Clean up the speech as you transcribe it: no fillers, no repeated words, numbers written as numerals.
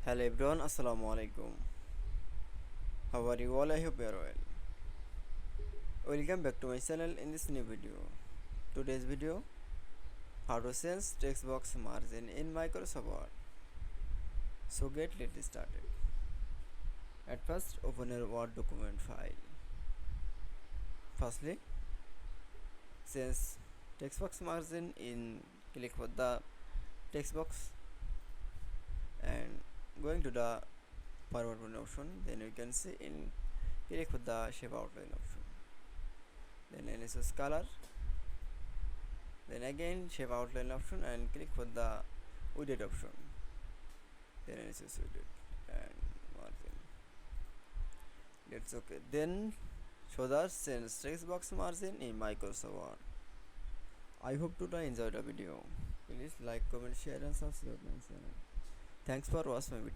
Hello everyone, Assalamu alaikum. How are you all? I hope you are well. Welcome back to my channel in this new video. Today's video, how to sense text box margin in Microsoft Word. So let's started. At first, open your Word document file. Firstly, sense text box margin in click for the text box and going to the forward button option. Then you can see in click for the shape outline option. Then NSS color, then again shape outline option and click for the widget option, then NSS widget and margin. That's okay. Then show the sense text box margin in Microsoft Word. I hope to enjoy the video. Please like, comment, share and subscribe my channel. Thanks for watching my video.